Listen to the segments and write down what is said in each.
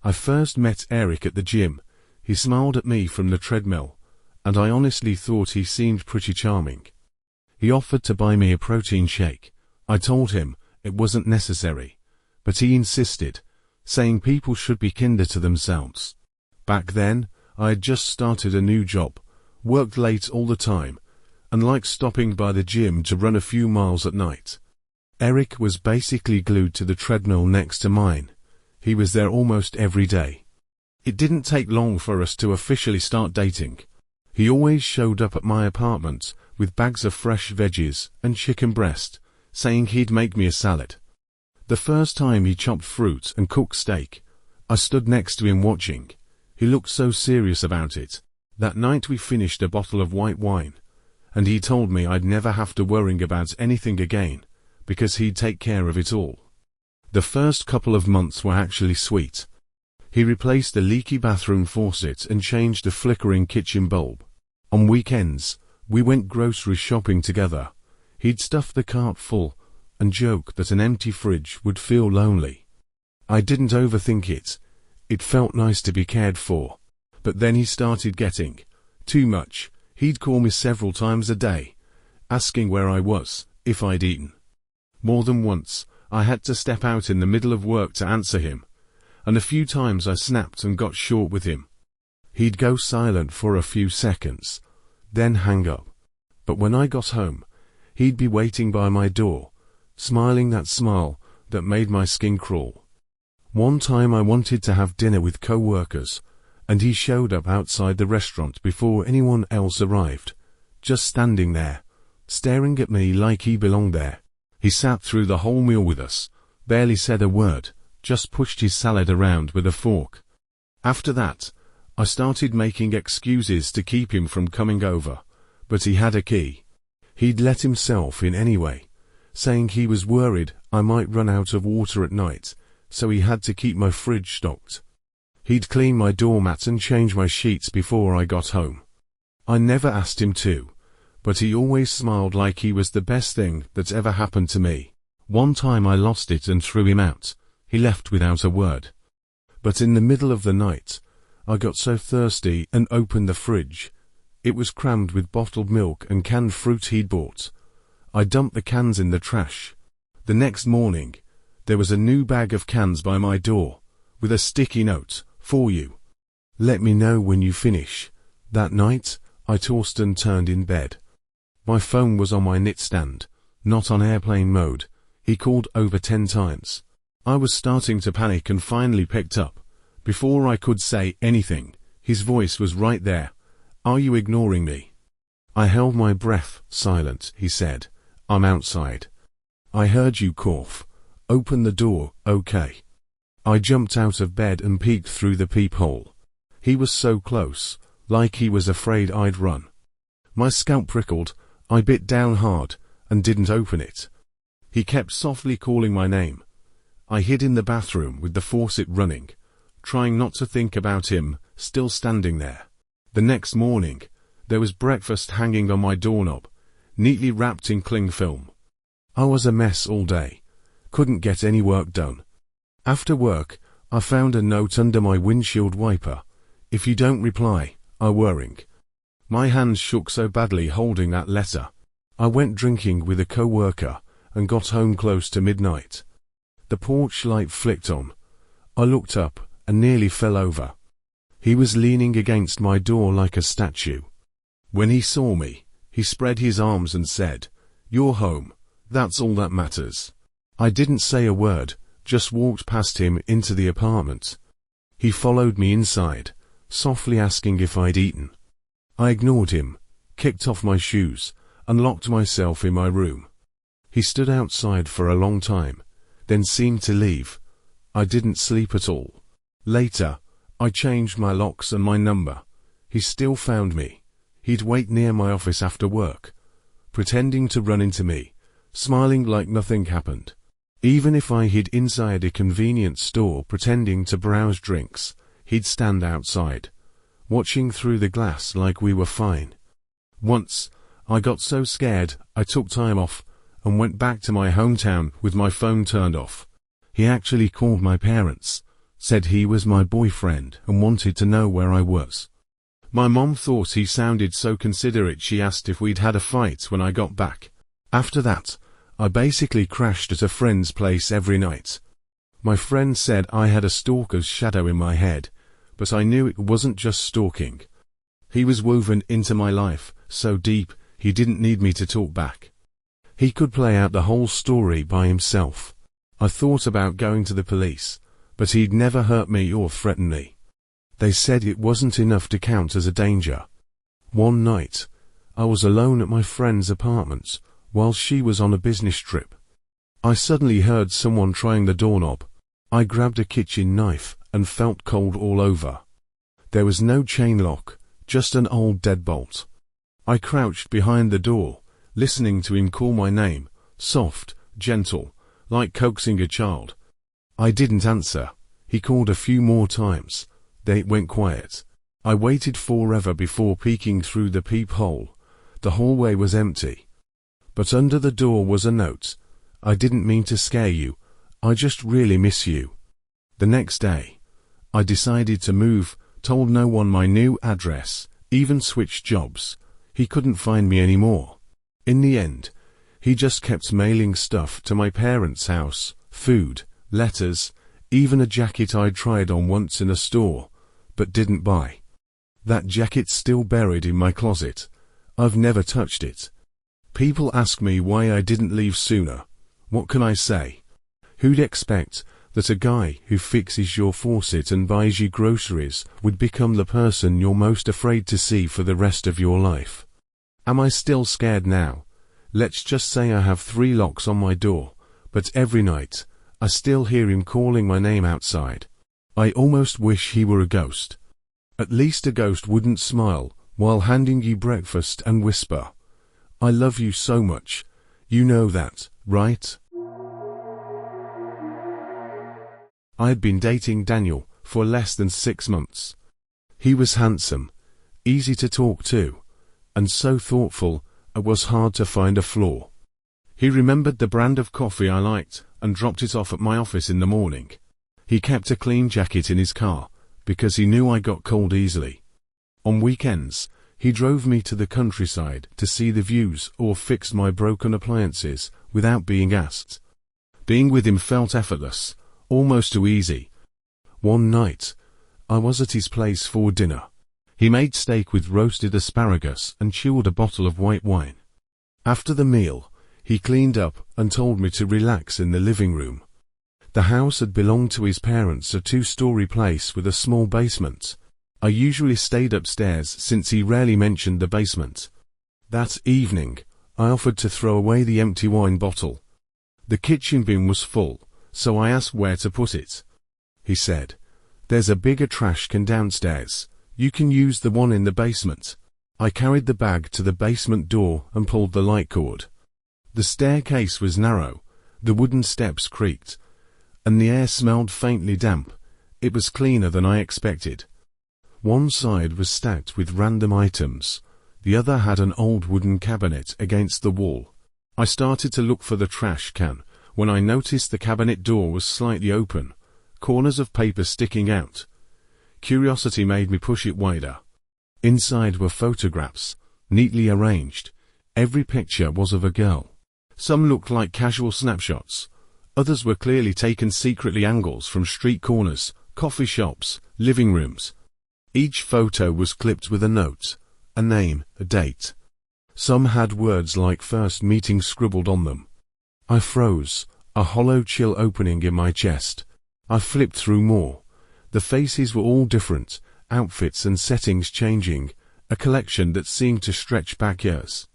I first met Eric at the gym. He smiled at me from the treadmill, and I honestly thought he seemed pretty charming. He offered to buy me a protein shake. I told him it wasn't necessary, but he insisted, saying people should be kinder to themselves. Back then, I had just started a new job, worked late all the time, and liked stopping by the gym to run a few miles at night. Eric was basically glued to the treadmill next to mine. He was there almost every day. It didn't take long for us to officially start dating. He always showed up at my apartment with bags of fresh veggies and chicken breast, saying he'd make me a salad. The first time he chopped fruit and cooked steak, I stood next to him watching. He looked so serious about it. That night we finished a bottle of white wine, and he told me I'd never have to worry about anything again, because he'd take care of it all. The first couple of months were actually sweet. He replaced the leaky bathroom faucet and changed the flickering kitchen bulb. On weekends, we went grocery shopping together. He'd stuff the cart full and joke that an empty fridge would feel lonely. I didn't overthink it. It felt nice to be cared for. But then he started getting too much. He'd call me several times a day, asking where I was, if I'd eaten. More than once, I had to step out in the middle of work to answer him, and a few times I snapped and got short with him. He'd go silent for a few seconds, then hang up. But when I got home, he'd be waiting by my door, smiling that smile that made my skin crawl. One time I wanted to have dinner with co-workers, and he showed up outside the restaurant before anyone else arrived, just standing there, staring at me like he belonged there. He sat through the whole meal with us, barely said a word, just pushed his salad around with a fork. After that, I started making excuses to keep him from coming over, but he had a key. He'd let himself in anyway, saying he was worried I might run out of water at night, so he had to keep my fridge stocked. He'd clean my doormat and change my sheets before I got home. I never asked him to, but he always smiled like he was the best thing that's ever happened to me. One time I lost it and threw him out. He left without a word. But in the middle of the night, I got so thirsty and opened the fridge. It was crammed with bottled milk and canned fruit he'd bought. I dumped the cans in the trash. The next morning, there was a new bag of cans by my door, with a sticky note, "For you. Let me know when you finish." That night, I tossed and turned in bed. My phone was on my nightstand, not on airplane mode. He called over 10 times. I was starting to panic and finally picked up. Before I could say anything, his voice was right there. "Are you ignoring me?" I held my breath, silent. He said, "I'm outside. I heard you cough. Open the door, okay?" I jumped out of bed and peeked through the peephole. He was so close, like he was afraid I'd run. My scalp prickled. I bit down hard, and didn't open it. He kept softly calling my name. I hid in the bathroom with the faucet running, trying not to think about him, still standing there. The next morning, there was breakfast hanging on my doorknob, neatly wrapped in cling film. I was a mess all day. Couldn't get any work done. After work, I found a note under my windshield wiper. "If you don't reply, I'm worrying." My hands shook so badly holding that letter. I went drinking with a co-worker and got home close to midnight. The porch light flicked on. I looked up and nearly fell over. He was leaning against my door like a statue. When he saw me, he spread his arms and said, "You're home. That's all that matters." I didn't say a word, just walked past him into the apartment. He followed me inside, softly asking if I'd eaten. I ignored him, kicked off my shoes, and locked myself in my room. He stood outside for a long time, then seemed to leave. I didn't sleep at all. Later, I changed my locks and my number. He still found me. He'd wait near my office after work, pretending to run into me, smiling like nothing happened. Even if I hid inside a convenience store pretending to browse drinks, he'd stand outside, watching through the glass like we were fine. Once, I got so scared, I took time off and went back to my hometown with my phone turned off. He actually called my parents, said he was my boyfriend and wanted to know where I was. My mom thought he sounded so considerate she asked if we'd had a fight when I got back. After that, I basically crashed at a friend's place every night. My friend said I had a stalker's shadow in my head, but I knew it wasn't just stalking. He was woven into my life, so deep, he didn't need me to talk back. He could play out the whole story by himself. I thought about going to the police, but he'd never hurt me or threaten me. They said it wasn't enough to count as a danger. One night, I was alone at my friend's apartment, while she was on a business trip. I suddenly heard someone trying the doorknob. I grabbed a kitchen knife and felt cold all over. There was no chain lock, just an old deadbolt. I crouched behind the door, listening to him call my name, soft, gentle, like coaxing a child. I didn't answer. He called a few more times. Then it went quiet. I waited forever before peeking through the peephole. The hallway was empty. But under the door was a note. I didn't mean to scare you. I just really miss you. The next day, I decided to move, told no one my new address, even switched jobs. He couldn't find me anymore. In the end, he just kept mailing stuff to my parents' house, food, letters, even a jacket I'd tried on once in a store, but didn't buy. That jacket's still buried in my closet. I've never touched it. People ask me why I didn't leave sooner. What can I say? Who'd expect that a guy who fixes your faucet and buys you groceries would become the person you're most afraid to see for the rest of your life? Am I still scared now? Let's just say I have 3 locks on my door, but every night, I still hear him calling my name outside. I almost wish he were a ghost. At least a ghost wouldn't smile while handing you breakfast and whisper, "I love you so much." You know that, right? I had been dating Daniel for less than 6 months. He was handsome, easy to talk to, and so thoughtful, it was hard to find a flaw. He remembered the brand of coffee I liked and dropped it off at my office in the morning. He kept a clean jacket in his car, because he knew I got cold easily. On weekends, he drove me to the countryside to see the views or fix my broken appliances without being asked. Being with him felt effortless, almost too easy. One night, I was at his place for dinner. He made steak with roasted asparagus and chilled a bottle of white wine. After the meal, he cleaned up and told me to relax in the living room. The house had belonged to his parents, a 2-story place with a small basement. I usually stayed upstairs since he rarely mentioned the basement. That evening, I offered to throw away the empty wine bottle. The kitchen bin was full, so I asked where to put it. He said, "There's a bigger trash can downstairs. You can use the one in the basement." I carried the bag to the basement door and pulled the light cord. The staircase was narrow, the wooden steps creaked, and the air smelled faintly damp. It was cleaner than I expected. One side was stacked with random items, the other had an old wooden cabinet against the wall. I started to look for the trash can when I noticed the cabinet door was slightly open, corners of paper sticking out. Curiosity made me push it wider. Inside were photographs, neatly arranged. Every picture was of a girl. Some looked like casual snapshots. Others were clearly taken secretly, angles from street corners, coffee shops, living rooms. Each photo was clipped with a note, a name, a date. Some had words like "first meeting" scribbled on them. I froze, a hollow chill opening in my chest. I flipped through more. The faces were all different, outfits and settings changing, a collection that seemed to stretch back years.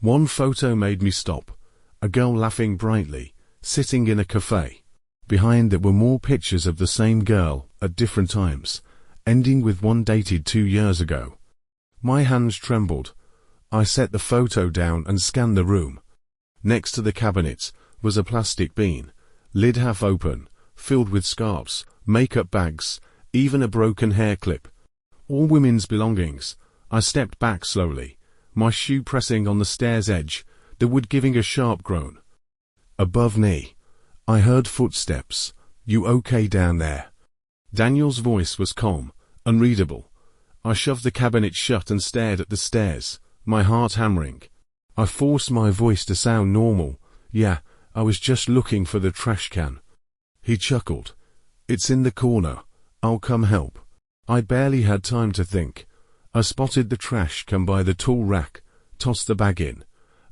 One photo made me stop. A girl laughing brightly, sitting in a cafe. Behind it were more pictures of the same girl, at different times, ending with one dated 2 years ago. My hands trembled. I set the photo down and scanned the room. Next to the cabinet was a plastic bin, lid half open, filled with scarves, makeup bags, even a broken hair clip. All women's belongings. I stepped back slowly, my shoe pressing on the stair's edge, the wood giving a sharp groan. Above me, I heard footsteps. "You okay down there?" Daniel's voice was calm, unreadable. I shoved the cabinet shut and stared at the stairs, my heart hammering. I forced my voice to sound normal. Yeah, I was just looking for the trash can. He chuckled. It's in the corner. I'll come help. I barely had time to think. I spotted the trash can by the tool rack, tossed the bag in,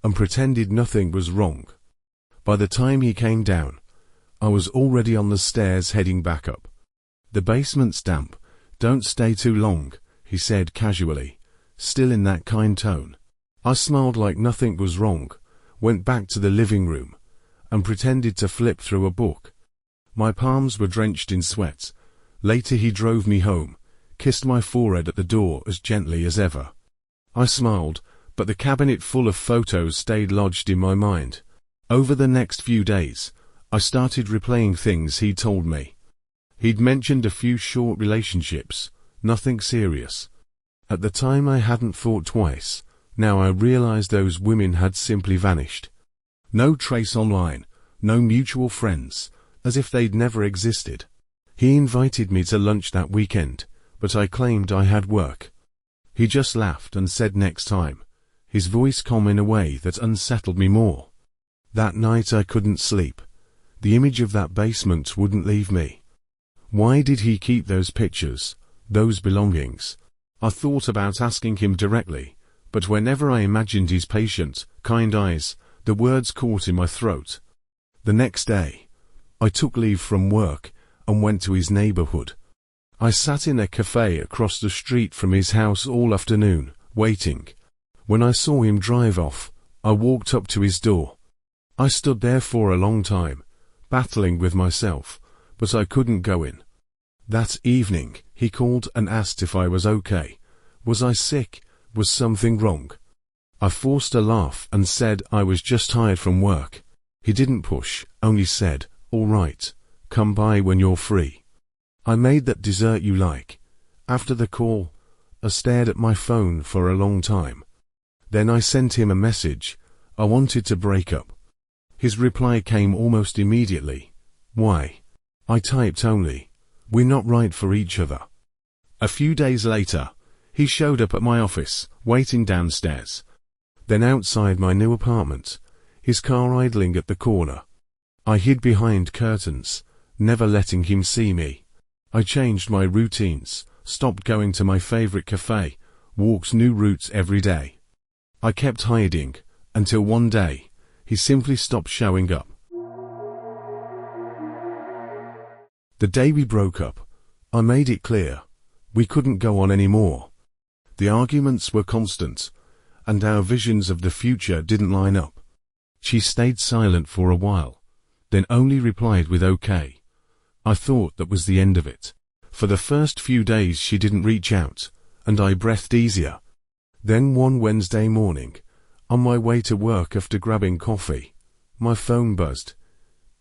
and pretended nothing was wrong. By the time he came down, I was already on the stairs heading back up. The basement's damp. Don't stay too long, he said casually, still in that kind tone. I smiled like nothing was wrong, went back to the living room, and pretended to flip through a book. My palms were drenched in sweat. Later he drove me home, kissed my forehead at the door as gently as ever. I smiled, but the cabinet full of photos stayed lodged in my mind. Over the next few days, I started replaying things he'd told me. He'd mentioned a few short relationships, nothing serious. At the time I hadn't thought twice. Now I realized those women had simply vanished. No trace online, no mutual friends, as if they'd never existed. He invited me to lunch that weekend, but I claimed I had work. He just laughed and said next time, his voice calm in a way that unsettled me more. That night I couldn't sleep. The image of that basement wouldn't leave me. Why did he keep those pictures, those belongings? I thought about asking him directly, but whenever I imagined his patient, kind eyes, the words caught in my throat. The next day, I took leave from work and went to his neighborhood. I sat in a cafe across the street from his house all afternoon, waiting. When I saw him drive off, I walked up to his door. I stood there for a long time, battling with myself, but I couldn't go in. That evening, he called and asked if I was okay. Was I sick? Was something wrong? I forced a laugh and said I was just tired from work. He didn't push, only said, "All right, come by when you're free. I made that dessert you like." After the call, I stared at my phone for a long time. Then I sent him a message. I wanted to break up. His reply came almost immediately. "Why?" I typed only, "We're not right for each other." A few days later, he showed up at my office, waiting downstairs. Then outside my new apartment, his car idling at the corner. I hid behind curtains, never letting him see me. I changed my routines, stopped going to my favorite cafe, walked new routes every day. I kept hiding, until one day, he simply stopped showing up. The day we broke up, I made it clear, we couldn't go on anymore. The arguments were constant, and our visions of the future didn't line up. She stayed silent for a while, then only replied with "okay." I thought that was the end of it. For the first few days she didn't reach out, and I breathed easier. Then one Wednesday morning, on my way to work after grabbing coffee, my phone buzzed.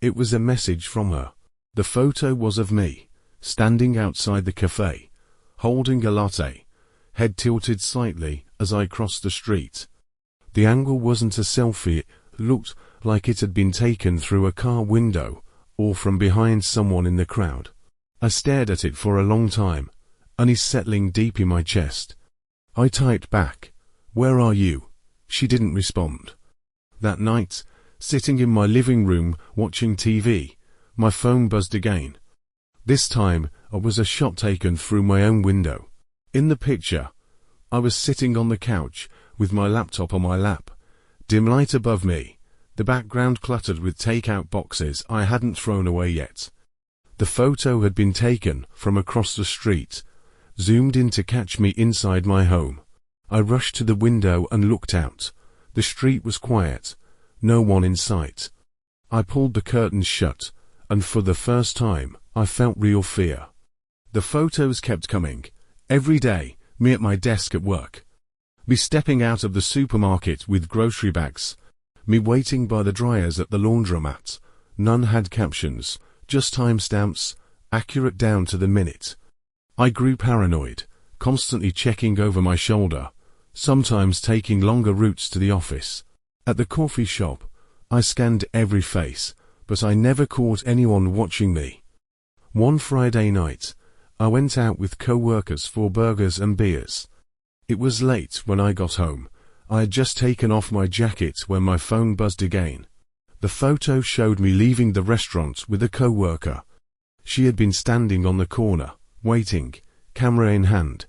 It was a message from her. The photo was of me, standing outside the cafe, holding a latte, head tilted slightly as I crossed the street. The angle wasn't a selfie, it looked like it had been taken through a car window or from behind someone in the crowd. I stared at it for a long time, unease settling deep in my chest. I typed back, "Where are you?" She didn't respond. That night, sitting in my living room watching TV, my phone buzzed again. This time, it was a shot taken through my own window. In the picture, I was sitting on the couch with my laptop on my lap, dim light above me, the background cluttered with takeout boxes I hadn't thrown away yet. The photo had been taken from across the street, zoomed in to catch me inside my home. I rushed to the window and looked out. The street was quiet, no one in sight. I pulled the curtains shut, and for the first time, I felt real fear. The photos kept coming. Every day, me at my desk at work. Me stepping out of the supermarket with grocery bags. Me waiting by the dryers at the laundromat. None had captions, just timestamps, accurate down to the minute. I grew paranoid, constantly checking over my shoulder, sometimes taking longer routes to the office. At the coffee shop, I scanned every face, but I never caught anyone watching me. One Friday night, I went out with co-workers for burgers and beers. It was late when I got home. I had just taken off my jacket when my phone buzzed again. The photo showed me leaving the restaurant with a co-worker. She had been standing on the corner, waiting, camera in hand.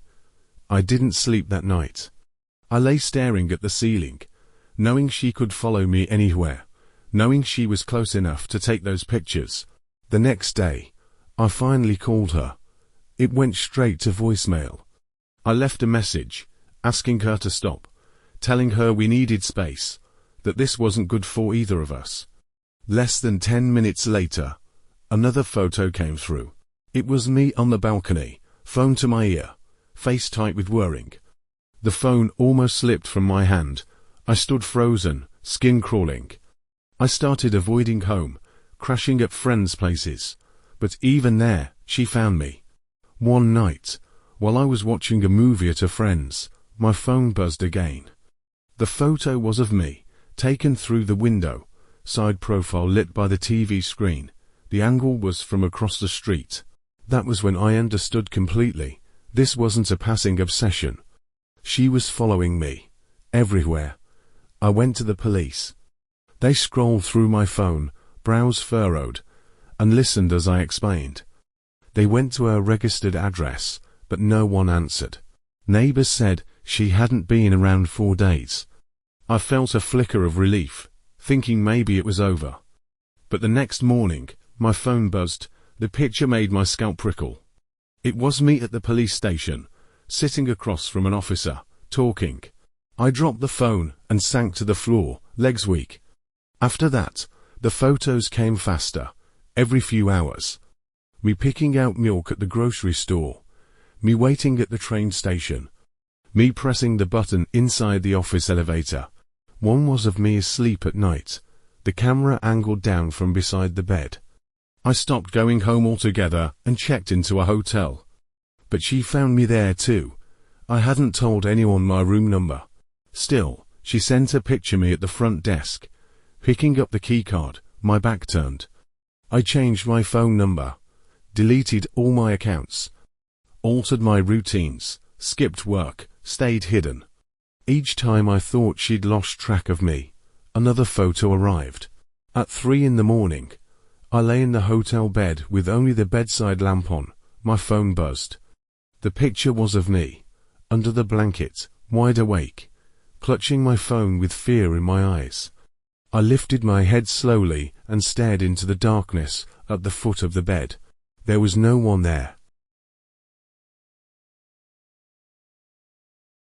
I didn't sleep that night. I lay staring at the ceiling, knowing she could follow me anywhere, knowing she was close enough to take those pictures. The next day, I finally called her. It went straight to voicemail. I left a message, asking her to stop, telling her we needed space, that this wasn't good for either of us. Less than 10 minutes later, another photo came through. It was me on the balcony, phone to my ear, face tight with worrying. The phone almost slipped from my hand. I stood frozen, skin crawling. I started avoiding home, crashing at friends' places. But even there, she found me. One night, while I was watching a movie at a friend's, my phone buzzed again. The photo was of me, taken through the window, side profile lit by the TV screen. The angle was from across the street. That was when I understood completely. This wasn't a passing obsession. She was following me. Everywhere. I went to the police. They scrolled through my phone, brows furrowed, and listened as I explained. They went to her registered address, but no one answered. Neighbors said she hadn't been around 4 days. I felt a flicker of relief, thinking maybe it was over. But the next morning, my phone buzzed. The picture made my scalp prickle. It was me at the police station, sitting across from an officer, talking. I dropped the phone and sank to the floor, legs weak. After that, the photos came faster, every few hours. Me picking out milk at the grocery store. Me waiting at the train station. Me pressing the button inside the office elevator. One was of me asleep at night, the camera angled down from beside the bed. I stopped going home altogether and checked into a hotel. But she found me there too. I hadn't told anyone my room number. Still, she sent a picture of me at the front desk. Picking up the keycard, my back turned. I changed my phone number, deleted all my accounts, altered my routines, skipped work, stayed hidden. Each time I thought she'd lost track of me, another photo arrived. At 3 in the morning, I lay in the hotel bed with only the bedside lamp on. My phone buzzed. The picture was of me, under the blanket, wide awake, clutching my phone with fear in my eyes. I lifted my head slowly and stared into the darkness at the foot of the bed. There was no one there.